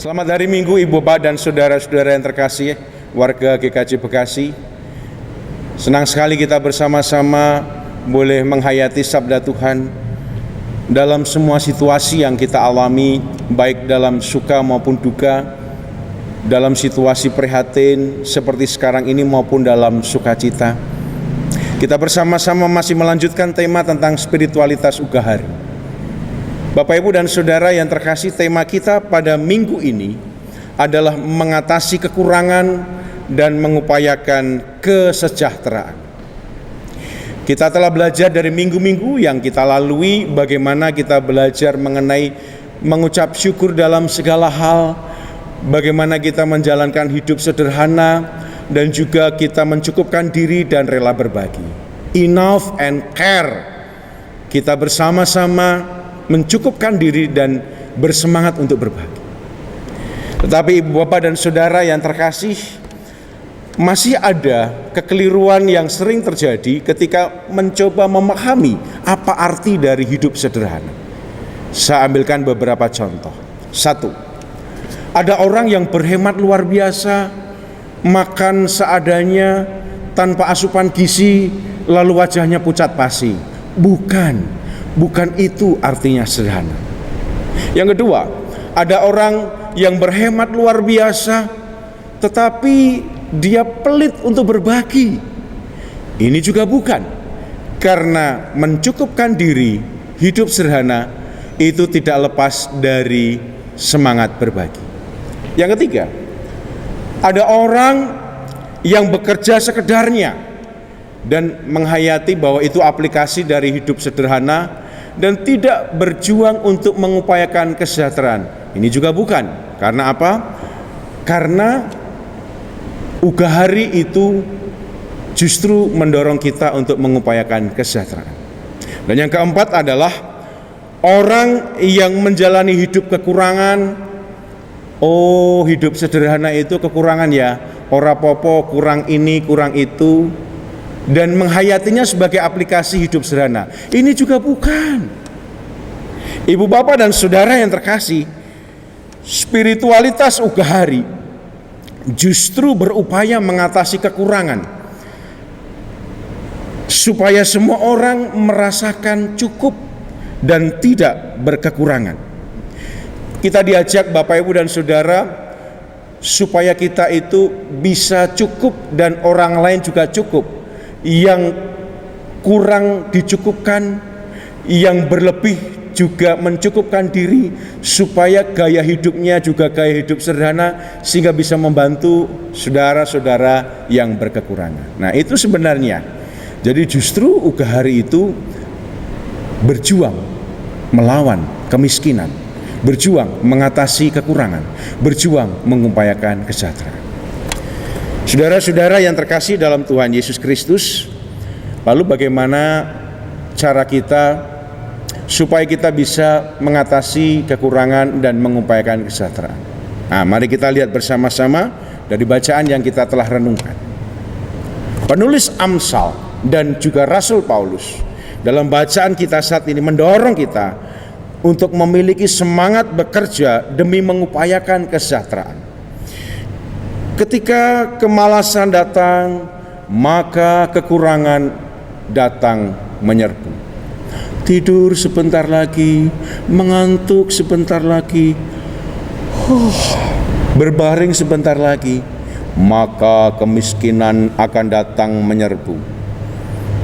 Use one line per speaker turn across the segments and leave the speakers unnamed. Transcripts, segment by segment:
Selamat hari Minggu Ibu Bapak dan saudara-saudara yang terkasih, warga GKJ Bekasi. Senang sekali kita bersama-sama boleh menghayati sabda Tuhan dalam semua situasi yang kita alami, baik dalam suka maupun duka, dalam situasi prihatin seperti sekarang ini maupun dalam sukacita. Kita bersama-sama masih melanjutkan tema tentang spiritualitas Ugahari. Bapak, Ibu, dan Saudara yang terkasih, tema kita pada minggu ini adalah mengatasi kekurangan dan mengupayakan kesejahteraan. Kita telah belajar dari minggu-minggu yang kita lalui bagaimana kita belajar mengenai mengucap syukur dalam segala hal, bagaimana kita menjalankan hidup sederhana, dan juga kita mencukupkan diri dan rela berbagi. Enough and care. Kita bersama-sama mencukupkan diri dan bersemangat untuk berbagi. Tetapi Ibu Bapak dan Saudara yang terkasih, masih ada kekeliruan yang sering terjadi ketika mencoba memahami apa arti dari hidup sederhana. Saya ambilkan beberapa contoh. 1. Ada orang yang berhemat luar biasa, makan seadanya tanpa asupan gizi, lalu wajahnya pucat pasi. Bukan itu artinya sederhana. Yang kedua, ada orang yang berhemat luar biasa, tetapi dia pelit untuk berbagi. Ini juga bukan, karena mencukupkan diri, hidup sederhana, itu tidak lepas dari semangat berbagi. Yang ketiga, ada orang yang bekerja sekedarnya dan menghayati bahwa itu aplikasi dari hidup sederhana dan tidak berjuang untuk mengupayakan kesejahteraan. Ini juga bukan. Karena apa? Karena Ugahari itu justru mendorong kita untuk mengupayakan kesejahteraan. Dan yang keempat adalah orang yang menjalani hidup kekurangan. Oh, hidup sederhana itu kekurangan ya. Ora popo, kurang ini, kurang itu, dan menghayatinya sebagai aplikasi hidup sederhana. Ini juga bukan. Ibu Bapak dan Saudara yang terkasih, spiritualitas Ugahari justru berupaya mengatasi kekurangan supaya semua orang merasakan cukup dan tidak berkekurangan. Kita diajak Bapak, Ibu, dan Saudara supaya kita itu bisa cukup dan orang lain juga cukup. Yang kurang dicukupkan, yang berlebih juga mencukupkan diri, supaya gaya hidupnya juga gaya hidup sederhana, sehingga bisa membantu saudara-saudara yang berkekurangan. Nah, itu sebenarnya. Jadi justru Ugahari itu berjuang melawan kemiskinan, berjuang mengatasi kekurangan, berjuang mengupayakan kesejahteraan. Saudara-saudara yang terkasih dalam Tuhan Yesus Kristus, lalu bagaimana cara kita supaya kita bisa mengatasi kekurangan dan mengupayakan kesejahteraan? Nah, mari kita lihat bersama-sama dari bacaan yang kita telah renungkan. Penulis Amsal dan juga Rasul Paulus dalam bacaan kita saat ini mendorong kita untuk memiliki semangat bekerja demi mengupayakan kesejahteraan. Ketika kemalasan datang, maka kekurangan datang menyerbu. Tidur sebentar lagi, mengantuk sebentar lagi, berbaring sebentar lagi, maka kemiskinan akan datang menyerbu,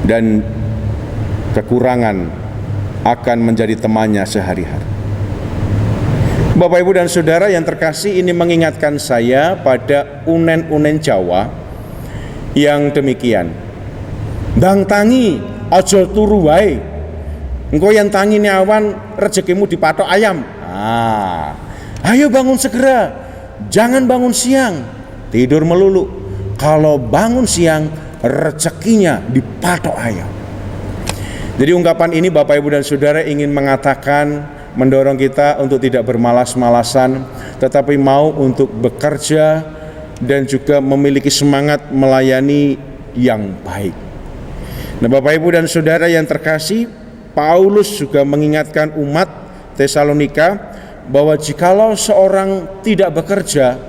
dan kekurangan akan menjadi temannya sehari-hari. Bapak, Ibu, dan Saudara yang terkasih, ini mengingatkan saya pada unen-unen Jawa yang demikian. Bang tangi, aja turu wae. Engko yang tangi ni awan, rezekimu dipatok ayam. Ayo bangun segera, jangan bangun siang, tidur melulu. Kalau bangun siang, rezekinya dipatok ayam. Jadi ungkapan ini Bapak, Ibu, dan Saudara ingin mengatakan, mendorong kita untuk tidak bermalas-malasan, tetapi mau untuk bekerja dan juga memiliki semangat melayani yang baik. Nah, Bapak, Ibu, dan Saudara yang terkasih, Paulus juga mengingatkan umat Tesalonika bahwa jikalau seorang tidak bekerja,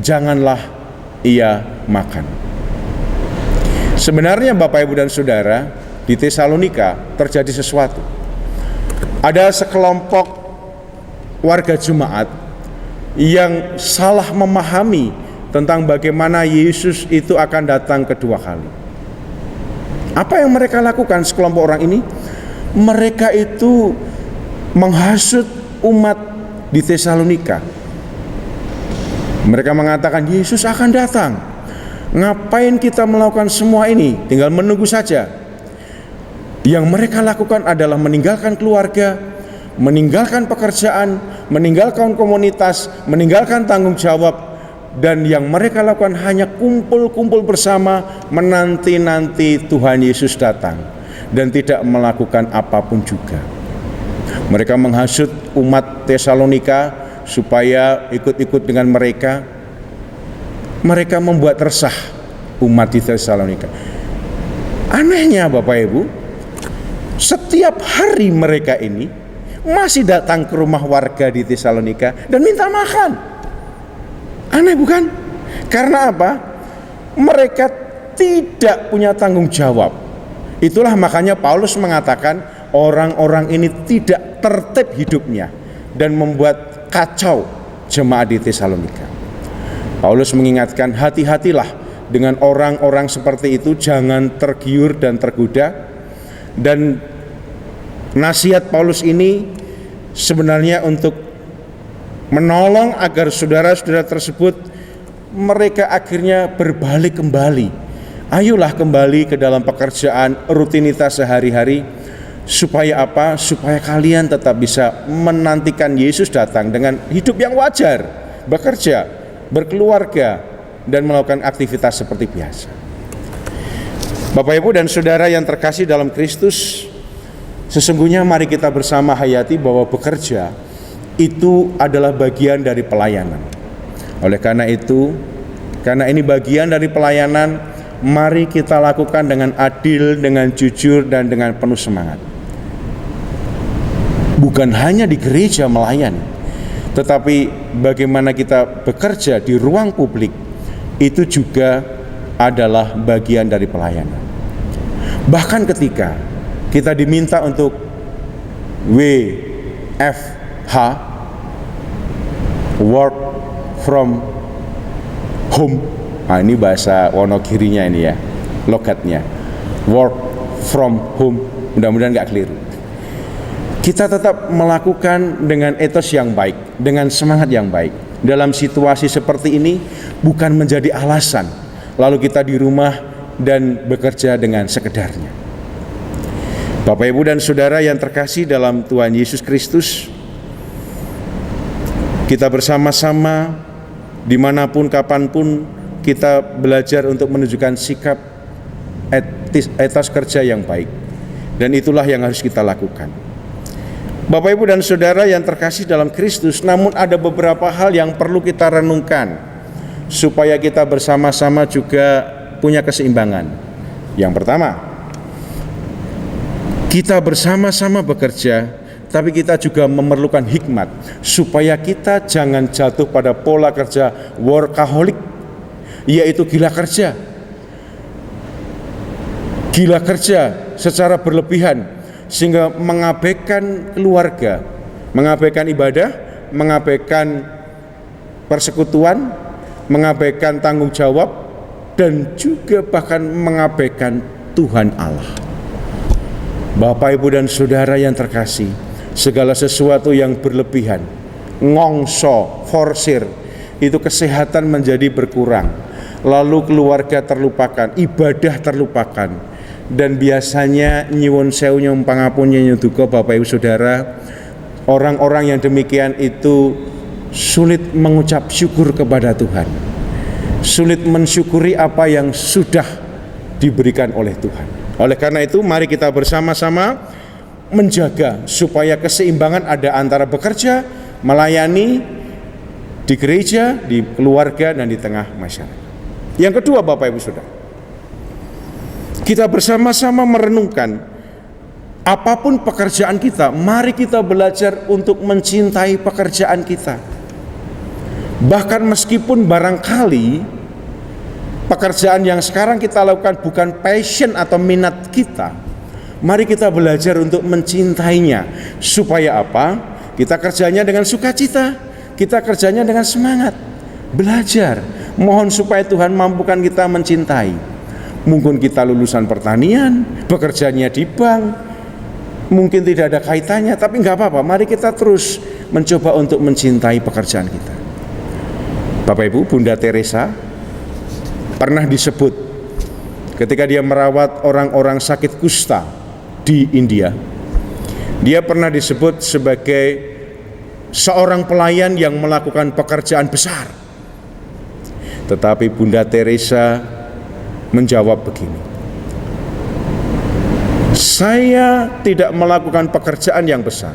janganlah ia makan. Sebenarnya Bapak Ibu dan Saudara, di Tesalonika terjadi sesuatu. Ada sekelompok warga jemaat yang salah memahami tentang bagaimana Yesus itu akan datang kedua kali. Apa yang mereka lakukan sekelompok orang ini? Mereka itu menghasut umat di Tesalonika. Mereka mengatakan Yesus akan datang. Ngapain kita melakukan semua ini? Tinggal menunggu saja. Yang mereka lakukan adalah meninggalkan keluarga, meninggalkan pekerjaan, meninggalkan komunitas, meninggalkan tanggung jawab, dan yang mereka lakukan hanya kumpul-kumpul bersama menanti-nanti Tuhan Yesus datang dan tidak melakukan apapun juga. Mereka menghasut umat Tesalonika supaya ikut-ikut dengan mereka. Mereka membuat resah umat di Tesalonika. Anehnya Bapak Ibu, setiap hari mereka ini masih datang ke rumah warga di Tesalonika dan minta makan. Aneh bukan? Karena apa? Mereka tidak punya tanggung jawab. Itulah makanya Paulus mengatakan orang-orang ini tidak tertib hidupnya dan membuat kacau jemaat di Tesalonika. Paulus mengingatkan, hati-hatilah dengan orang-orang seperti itu, jangan tergiur dan tergoda. Dan nasihat Paulus ini sebenarnya untuk menolong agar saudara-saudara tersebut mereka akhirnya berbalik kembali. Ayolah kembali ke dalam pekerjaan rutinitas sehari-hari. Supaya apa? Supaya kalian tetap bisa menantikan Yesus datang dengan hidup yang wajar, bekerja, berkeluarga, dan melakukan aktivitas seperti biasa. Bapak Ibu dan Saudara yang terkasih dalam Kristus, sesungguhnya mari kita bersama hayati bahwa bekerja itu adalah bagian dari pelayanan. Oleh karena itu, karena ini bagian dari pelayanan, mari kita lakukan dengan adil, dengan jujur, dan dengan penuh semangat. Bukan hanya di gereja melayani, tetapi bagaimana kita bekerja di ruang publik itu juga adalah bagian dari pelayanan. Bahkan ketika kita diminta untuk WFH, work from home. Nah, ini bahasa Wonogirinya ini ya, logatnya. Work from home. Mudah-mudahan nggak keliru. Kita tetap melakukan dengan etos yang baik, dengan semangat yang baik. Dalam situasi seperti ini bukan menjadi alasan lalu kita di rumah dan bekerja dengan sekedarnya. Bapak Ibu dan Saudara yang terkasih dalam Tuhan Yesus Kristus, kita bersama-sama dimanapun kapanpun kita belajar untuk menunjukkan sikap etos kerja yang baik, dan itulah yang harus kita lakukan. Bapak Ibu dan Saudara yang terkasih dalam Kristus, namun ada beberapa hal yang perlu kita renungkan supaya kita bersama-sama juga punya keseimbangan. Yang pertama, kita bersama-sama bekerja, tapi kita juga memerlukan hikmat supaya kita jangan jatuh pada pola kerja workaholic, yaitu gila kerja secara berlebihan, sehingga mengabaikan keluarga, mengabaikan ibadah, mengabaikan persekutuan, mengabaikan tanggung jawab, dan juga bahkan mengabaikan Tuhan Allah. Bapak, Ibu, dan Saudara yang terkasih, segala sesuatu yang berlebihan, ngongso, forsir, itu kesehatan menjadi berkurang, lalu keluarga terlupakan, ibadah terlupakan, dan biasanya nyuwun sewu nyuwun pangapunten nyuduka. Bapak Ibu Saudara, orang-orang yang demikian itu sulit mengucap syukur kepada Tuhan, sulit mensyukuri apa yang sudah diberikan oleh Tuhan. Oleh karena itu, mari kita bersama-sama menjaga supaya keseimbangan ada antara bekerja, melayani di gereja, di keluarga, dan di tengah masyarakat. Yang kedua, Bapak Ibu Saudara, kita bersama-sama merenungkan Apapun pekerjaan kita, mari kita belajar untuk mencintai pekerjaan kita. Bahkan meskipun barangkali pekerjaan yang sekarang kita lakukan bukan passion atau minat kita, mari kita belajar untuk mencintainya. Supaya apa? Kita kerjanya dengan sukacita, kita kerjanya dengan semangat. Belajar, mohon supaya Tuhan mampukan kita mencintai. Mungkin kita lulusan pertanian, bekerjanya di bank, mungkin tidak ada kaitannya, tapi nggak apa-apa. Mari kita terus mencoba untuk mencintai pekerjaan kita. Bapak Ibu, Bunda Teresa pernah disebut ketika dia merawat orang-orang sakit kusta di India. Dia pernah disebut sebagai seorang pelayan yang melakukan pekerjaan besar. Tetapi Bunda Teresa menjawab begini, saya tidak melakukan pekerjaan yang besar,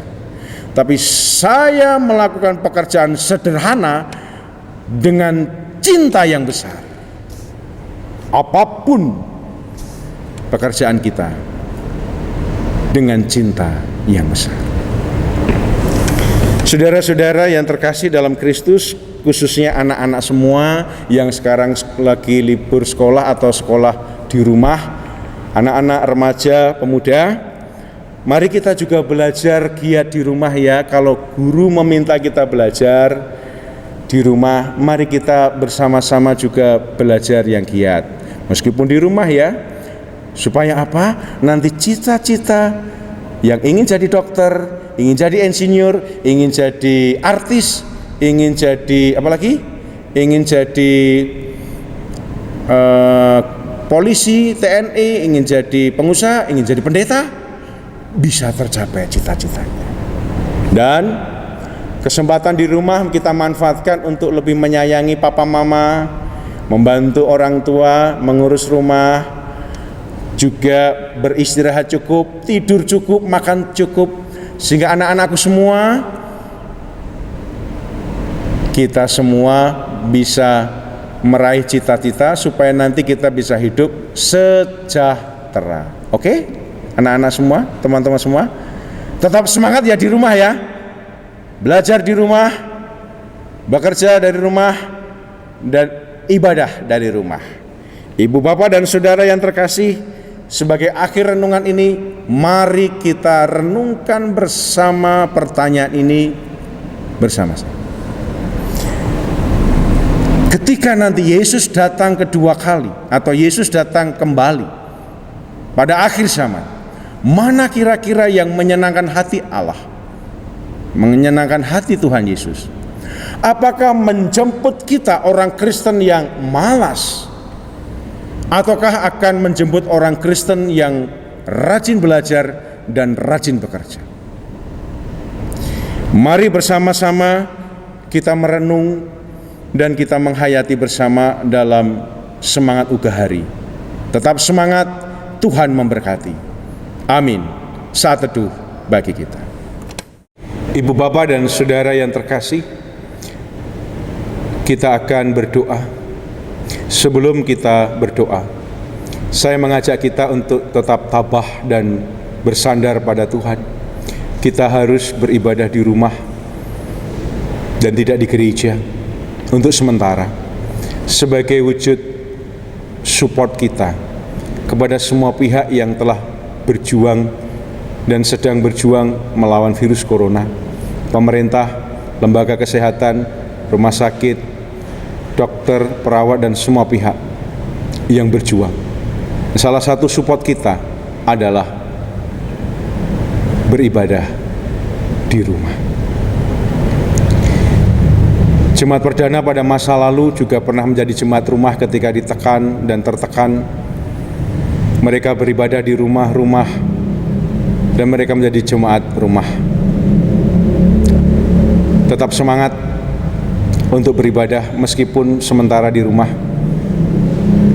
tapi saya melakukan pekerjaan sederhana dengan cinta yang besar. Apapun pekerjaan kita, dengan cinta yang besar. Saudara-saudara yang terkasih dalam Kristus, khususnya anak-anak semua yang sekarang lagi libur sekolah atau sekolah di rumah, anak-anak remaja, pemuda, mari kita juga belajar giat di rumah ya. Kalau guru meminta kita belajar di rumah, mari kita bersama-sama juga belajar yang giat. Meskipun di rumah ya, supaya apa? Nanti cita-cita yang ingin jadi dokter, ingin jadi insinyur, ingin jadi artis, ingin jadi apa lagi? Ingin jadi polisi, TNI, ingin jadi pengusaha, ingin jadi pendeta, bisa tercapai cita-citanya. Dan kesempatan di rumah kita manfaatkan untuk lebih menyayangi papa mama, membantu orang tua, mengurus rumah, juga beristirahat cukup, tidur cukup, makan cukup, sehingga anak-anakku semua, kita semua bisa meraih cita-cita supaya nanti kita bisa hidup sejahtera. Oke? Anak-anak semua, teman-teman semua, tetap semangat ya di rumah ya. Belajar di rumah, bekerja dari rumah, dan ibadah dari rumah. Ibu, bapak, dan saudara yang terkasih, sebagai akhir renungan ini, mari kita renungkan bersama pertanyaan ini bersama-sama. Ketika nanti Yesus datang kedua kali atau Yesus datang kembali pada akhir zaman, mana kira-kira yang menyenangkan hati Allah, menyenangkan hati Tuhan Yesus? Apakah menjemput kita orang Kristen yang malas, ataukah akan menjemput orang Kristen yang rajin belajar dan rajin bekerja? Mari bersama-sama kita merenung dan kita menghayati bersama dalam semangat Ugahari. Tetap semangat, Tuhan memberkati. Amin. Saat teduh bagi kita. Ibu, bapak, dan saudara yang terkasih, kita akan berdoa. Sebelum kita berdoa, saya mengajak kita untuk tetap tabah dan bersandar pada Tuhan. Kita harus beribadah di rumah dan tidak di gereja untuk sementara, sebagai wujud support kita kepada semua pihak yang telah berjuang dan sedang berjuang melawan virus corona. Pemerintah, lembaga kesehatan, rumah sakit, dokter, perawat, dan semua pihak yang berjuang. Salah satu support kita adalah beribadah di rumah. Jemaat perdana pada masa lalu juga pernah menjadi jemaat rumah ketika ditekan dan tertekan. Mereka beribadah di rumah-rumah dan mereka menjadi jemaat rumah. Tetap semangat untuk beribadah meskipun sementara di rumah.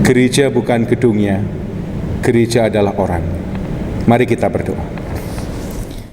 Gereja bukan gedungnya, gereja adalah orang. Mari kita berdoa.